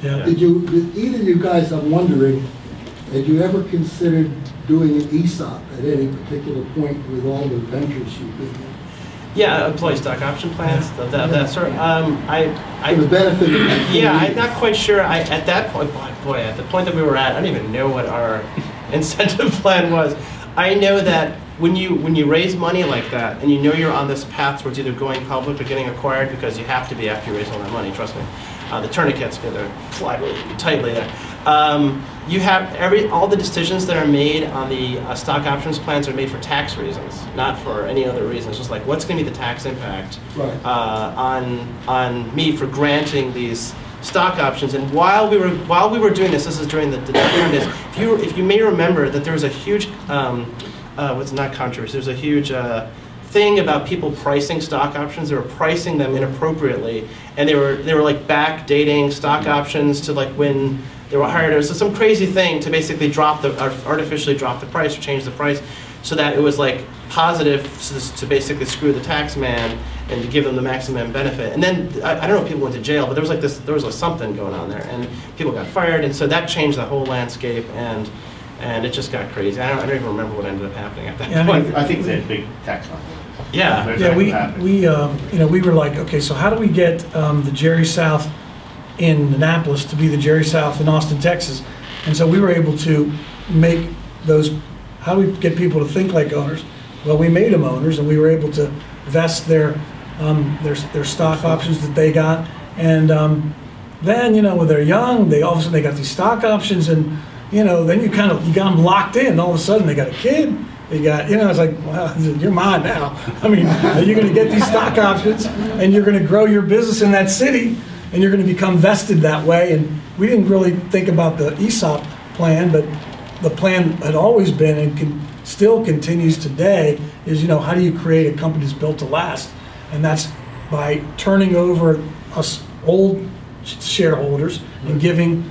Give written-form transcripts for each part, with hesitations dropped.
Yeah. Did either of you guys, I'm wondering, had you ever considered doing an ESOP at any particular point with all the ventures you've been in? Yeah, employee stock option plans, that sort. For the benefit of the yeah, I'm not quite sure. At that point, boy, at the point that we were at, I don't even know what our incentive plan was. I know that when you raise money like that, and you know you're on this path towards either going public or getting acquired, because you have to be after you raise all that money. Trust me, the tourniquet's going to fly really tightly there. You have all the decisions that are made on the stock options plans are made for tax reasons, not for any other reason. It's just like, what's going to be the tax impact on me for granting these stock options? And while we were doing this is during the downturn days. If you may remember that there was a huge what's not controversy. There's a huge thing about people pricing stock options. They were pricing them inappropriately, and they were like backdating stock options to like when they were hired. It was some crazy thing to basically artificially drop the price or change the price so that it was like positive to basically screw the tax man and to give them the maximum benefit. And then I don't know if people went to jail, but there was like something going on there, and people got fired, and so that changed the whole landscape, and it just got crazy. I don't even remember what ended up happening at that point. I think they had big tax money. Yeah. Yeah, we were like, okay, so how do we get the Jerry South in Annapolis to be the Jerry South in Austin, Texas? And so we were able to make those, how do we get people to think like owners? Well, we made them owners, and we were able to vest their stock options that they got. And then, when they're young, all of a sudden they got these stock options, and then you got them locked in. All of a sudden they got a kid. They got, it's like, well, you're mine now. I mean, you're going to get these stock options, and you're going to grow your business in that city, and you're going to become vested that way. And we didn't really think about the ESOP plan, but the plan had always been and still continues today is, how do you create a company that's built to last? And that's by turning over us old shareholders and giving,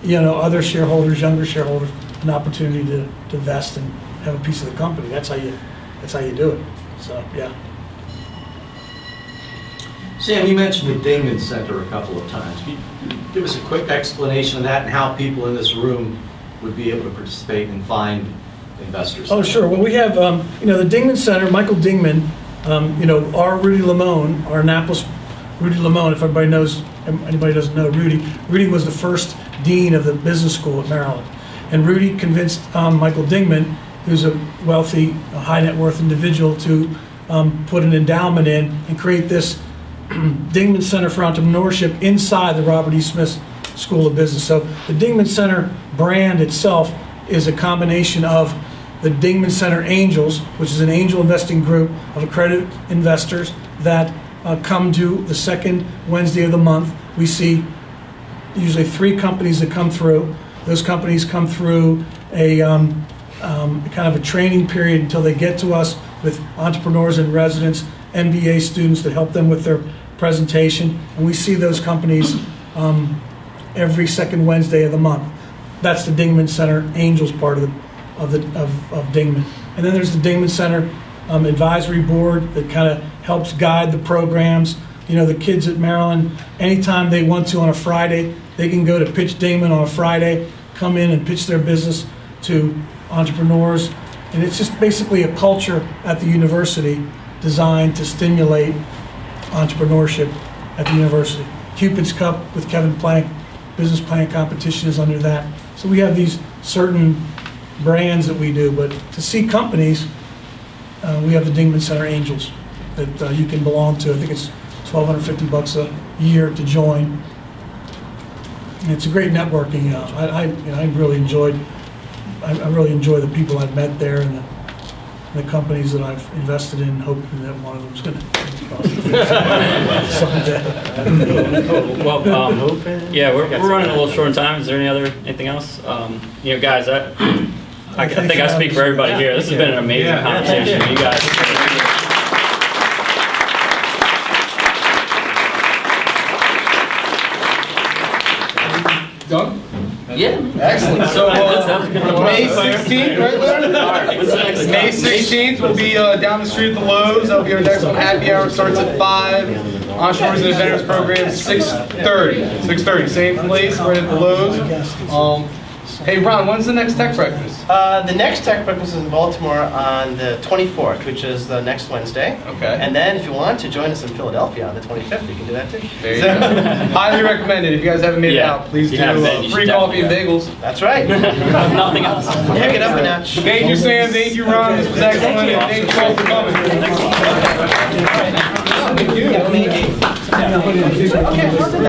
other shareholders, younger shareholders, an opportunity to vest and have a piece of the company. That's how you do it. So yeah. Sam, you mentioned the Dingman Center a couple of times. Can you give us a quick explanation of that and how people in this room would be able to participate and find investors? Oh, sure. Well, we have, the Dingman Center, Michael Dingman, our Rudy Lamone, our Annapolis Rudy Lamone, if anybody doesn't know Rudy was the first dean of the business school at Maryland. And Rudy convinced Michael Dingman, who's a wealthy, high net worth individual, to put an endowment in and create this Dingman Center for Entrepreneurship inside the Robert E. Smith School of Business. So the Dingman Center brand itself is a combination of the Dingman Center Angels, which is an angel investing group of accredited investors that come to the second Wednesday of the month. We see usually 3 companies that come through. Those companies come through a kind of a training period until they get to us with entrepreneurs in residence, MBA students that help them with their presentation, and we see those companies every second Wednesday of the month. That's the Dingman Center Angels part of Dingman. And then there's the Dingman Center Advisory Board that kind of helps guide the programs. The kids at Maryland, anytime they want to on a Friday, they can go to Pitch Dingman on a Friday, come in and pitch their business to entrepreneurs. And it's just basically a culture at the university designed to stimulate entrepreneurship at the university. Cupid's Cup with Kevin Plank, business plan competition is under that. So we have these certain brands that we do, but to see companies, we have the Dingman Center Angels that you can belong to. I think it's $1,250 a year to join. And it's a great networking. I really enjoy the people I've met there and the companies that I've invested in, hoping that one of them's going to Well, yeah, we're running a little short on time. Is there anything else? Guys, I think I speak for everybody here. This has been an amazing conversation. You guys. Done? Yeah. Excellent. So May 16th, right, Larry? May 16th, we'll be down the street at the Lowe's. That'll be our next one. Happy hour starts at 5. Entrepreneurs and Inventors Program, 6:30. 6:30, same place, right at the Lowe's. Hey Ron, when's the next tech breakfast? The next tech breakfast is in Baltimore on the 24th, which is the next Wednesday. Okay. And then if you want to join us in Philadelphia on the 25th, you can do that too. There you go. Highly recommended. If you guys haven't made it Yeah. out, please If you do. haven't been, you Free should coffee and definitely bagels. That's right. Nothing else. Pick it up a notch. Thank you, Sam. Thank you, Ron. This was excellent. And thank you all for coming. Thank you.